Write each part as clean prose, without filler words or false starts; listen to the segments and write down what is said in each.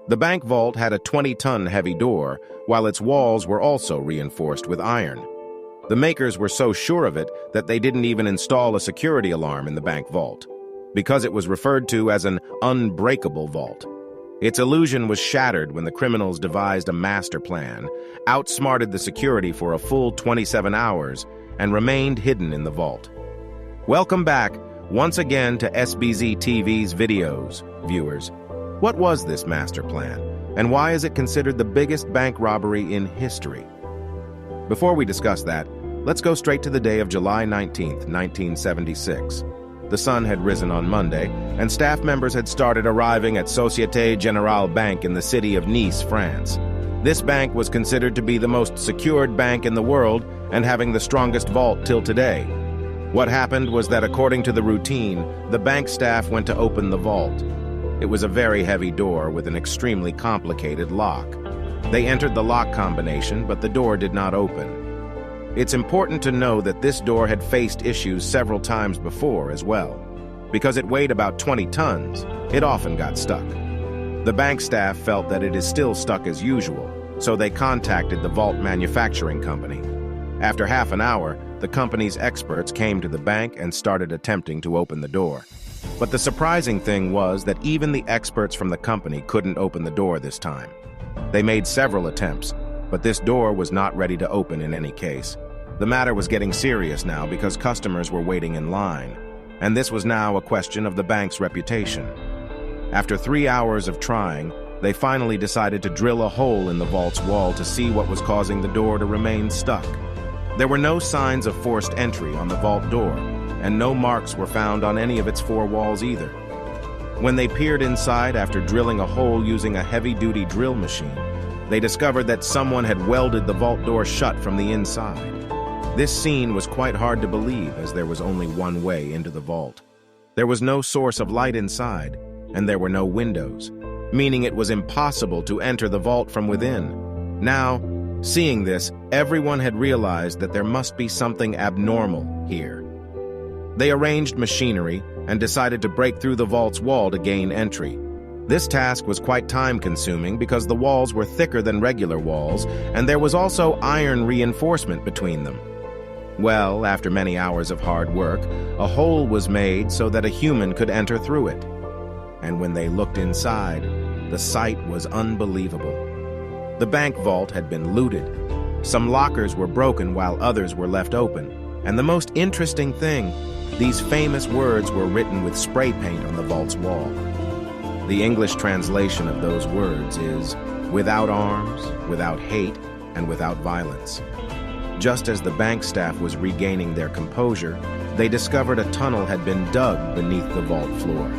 The bank vault had a 20-ton heavy door, while its walls were also reinforced with iron. The makers were so sure of it that they didn't even install a security alarm in the bank vault, because it was referred to as an unbreakable vault. Its illusion was shattered when the criminals devised a master plan, outsmarted the security for a full 27 hours, and remained hidden in the vault. Welcome back, once again, to SBZ TV's videos, viewers. What was this master plan, and why is it considered the biggest bank robbery in history? Before we discuss that, let's go straight to the day of July 19th, 1976. The sun had risen on Monday, and staff members had started arriving at Societe Generale Bank in the city of Nice, France. This bank was considered to be the most secured bank in the world and having the strongest vault till today. What happened was that according to the routine, the bank staff went to open the vault. It was a very heavy door with an extremely complicated lock. They entered the lock combination, but the door did not open. It's important to know that this door had faced issues several times before as well. Because it weighed about 20 tons, it often got stuck. The bank staff felt that it is still stuck as usual, so they contacted the vault manufacturing company. After half an hour, the company's experts came to the bank and started attempting to open the door. But the surprising thing was that even the experts from the company couldn't open the door this time. They made several attempts, but this door was not ready to open in any case. The matter was getting serious now because customers were waiting in line, and this was now a question of the bank's reputation. After 3 hours of trying, they finally decided to drill a hole in the vault's wall to see what was causing the door to remain stuck. There were no signs of forced entry on the vault door, and no marks were found on any of its 4 walls either. When they peered inside after drilling a hole using a heavy-duty drill machine, they discovered that someone had welded the vault door shut from the inside. This scene was quite hard to believe as there was only one way into the vault. There was no source of light inside, and there were no windows, meaning it was impossible to enter the vault from within. Now, seeing this, everyone had realized that there must be something abnormal here. They arranged machinery and decided to break through the vault's wall to gain entry. This task was quite time-consuming because the walls were thicker than regular walls, and there was also iron reinforcement between them. Well, after many hours of hard work, a hole was made so that a human could enter through it. And when they looked inside, the sight was unbelievable. The bank vault had been looted. Some lockers were broken while others were left open. And the most interesting thing, these famous words were written with spray paint on the vault's wall. The English translation of those words is, "Without arms, without hate, and without violence." Just as the bank staff was regaining their composure, they discovered a tunnel had been dug beneath the vault floor.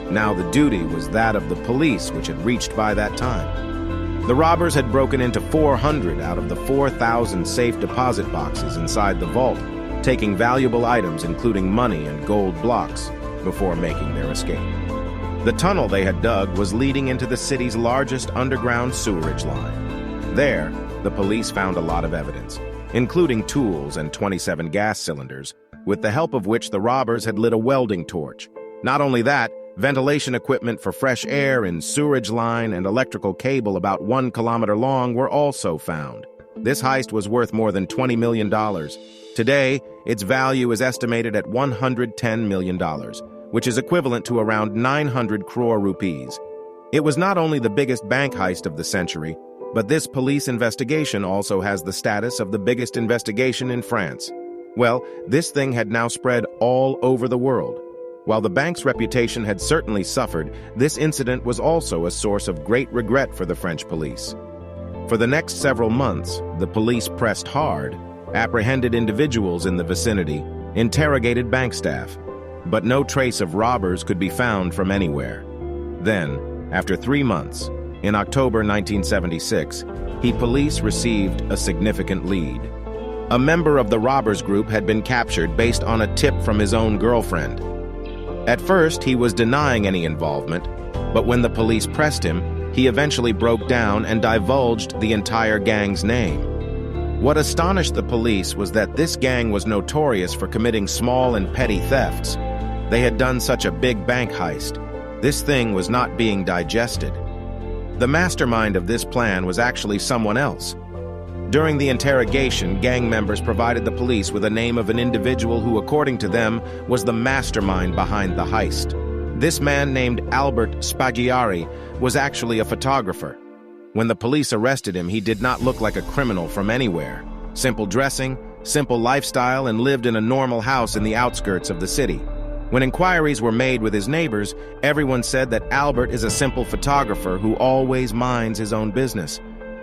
Now the duty was that of the police, which had reached by that time. The robbers had broken into 400 out of the 4,000 safe deposit boxes inside the vault, taking valuable items including money and gold blocks before making their escape. The tunnel they had dug was leading into the city's largest underground sewerage line. There, the police found a lot of evidence, including tools and 27 gas cylinders, with the help of which the robbers had lit a welding torch. Not only that, ventilation equipment for fresh air and sewerage line and electrical cable about 1 kilometer long were also found. This heist was worth more than $20 million. Today, its value is estimated at $110 million, which is equivalent to around 900 crore rupees. It was not only the biggest bank heist of the century, but this police investigation also has the status of the biggest investigation in France. Well, this thing had now spread all over the world. While the bank's reputation had certainly suffered, this incident was also a source of great regret for the French police. For the next several months, the police pressed hard, apprehended individuals in the vicinity, interrogated bank staff, but no trace of robbers could be found from anywhere. Then, after 3 months, in October 1976, police received a significant lead. A member of the robbers group had been captured based on a tip from his own girlfriend. At first, he was denying any involvement, but when the police pressed him, he eventually broke down and divulged the entire gang's name. What astonished the police was that this gang was notorious for committing small and petty thefts. They had done such a big bank heist. This thing was not being digested. The mastermind of this plan was actually someone else. During the interrogation, gang members provided the police with a name of an individual who, according to them, was the mastermind behind the heist. This man, named Albert Spaghiari, was actually a photographer. When the police arrested him, he did not look like a criminal from anywhere. Simple dressing, simple lifestyle, and lived in a normal house in the outskirts of the city. When inquiries were made with his neighbors, everyone said that Albert is a simple photographer who always minds his own business.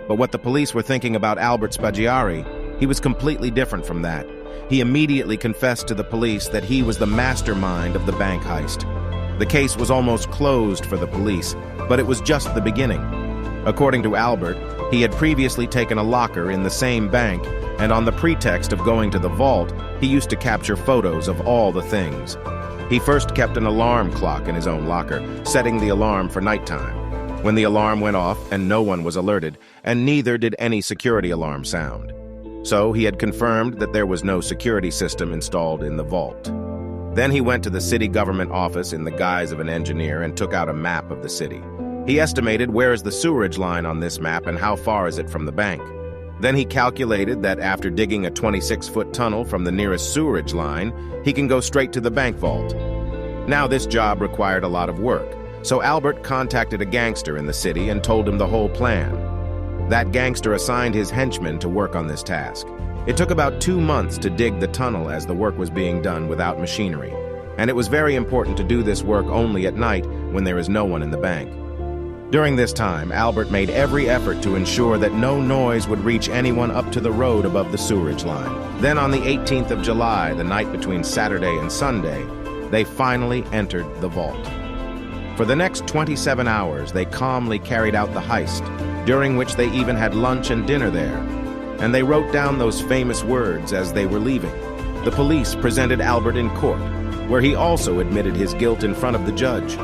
But what the police were thinking about Albert Spaghiari, he was completely different from that. He immediately confessed to the police that he was the mastermind of the bank heist. The case was almost closed for the police, but it was just the beginning. According to Albert, he had previously taken a locker in the same bank, and on the pretext of going to the vault, he used to capture photos of all the things. He first kept an alarm clock in his own locker, setting the alarm for nighttime. When the alarm went off and no one was alerted, and neither did any security alarm sound. So he had confirmed that there was no security system installed in the vault. Then he went to the city government office in the guise of an engineer and took out a map of the city. He estimated where is the sewerage line on this map and how far is it from the bank. Then he calculated that after digging a 26-foot tunnel from the nearest sewerage line, he can go straight to the bank vault. Now this job required a lot of work, so Albert contacted a gangster in the city and told him the whole plan. That gangster assigned his henchmen to work on this task. It took about 2 months to dig the tunnel as the work was being done without machinery, and it was very important to do this work only at night when there is no one in the bank. During this time, Albert made every effort to ensure that no noise would reach anyone up to the road above the sewerage line. Then on the 18th of July, the night between Saturday and Sunday, they finally entered the vault. For the next 27 hours, they calmly carried out the heist, during which they even had lunch and dinner there. And they wrote down those famous words as they were leaving. The police presented Albert in court, where he also admitted his guilt in front of the judge.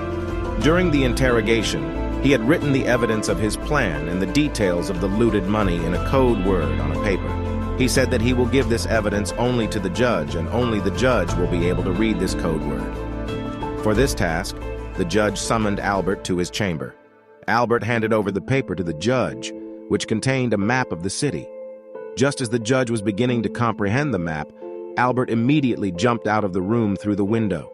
During the interrogation, he had written the evidence of his plan and the details of the looted money in a code word on a paper. He said that he will give this evidence only to the judge, and only the judge will be able to read this code word. For this task, the judge summoned Albert to his chamber. Albert handed over the paper to the judge, which contained a map of the city. Just as the judge was beginning to comprehend the map, Albert immediately jumped out of the room through the window.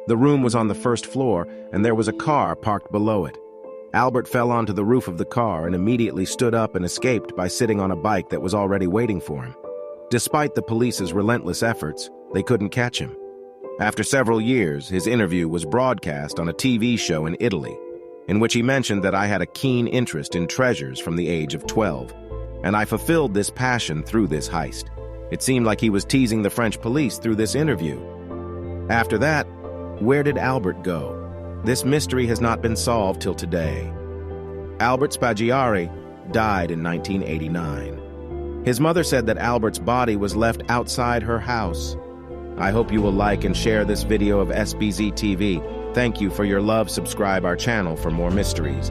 The room was on the first floor, and there was a car parked below it. Albert fell onto the roof of the car and immediately stood up and escaped by sitting on a bike that was already waiting for him. Despite the police's relentless efforts, they couldn't catch him. After several years, his interview was broadcast on a TV show in Italy, in which he mentioned that I had a keen interest in treasures from the age of 12, and I fulfilled this passion through this heist. It seemed like he was teasing the French police through this interview. After that, where did Albert go? This mystery has not been solved till today. Albert Spaghiari died in 1989. His mother said that Albert's body was left outside her house. I hope you will like and share this video of SBZ TV. Thank you for your love. Subscribe our channel for more mysteries.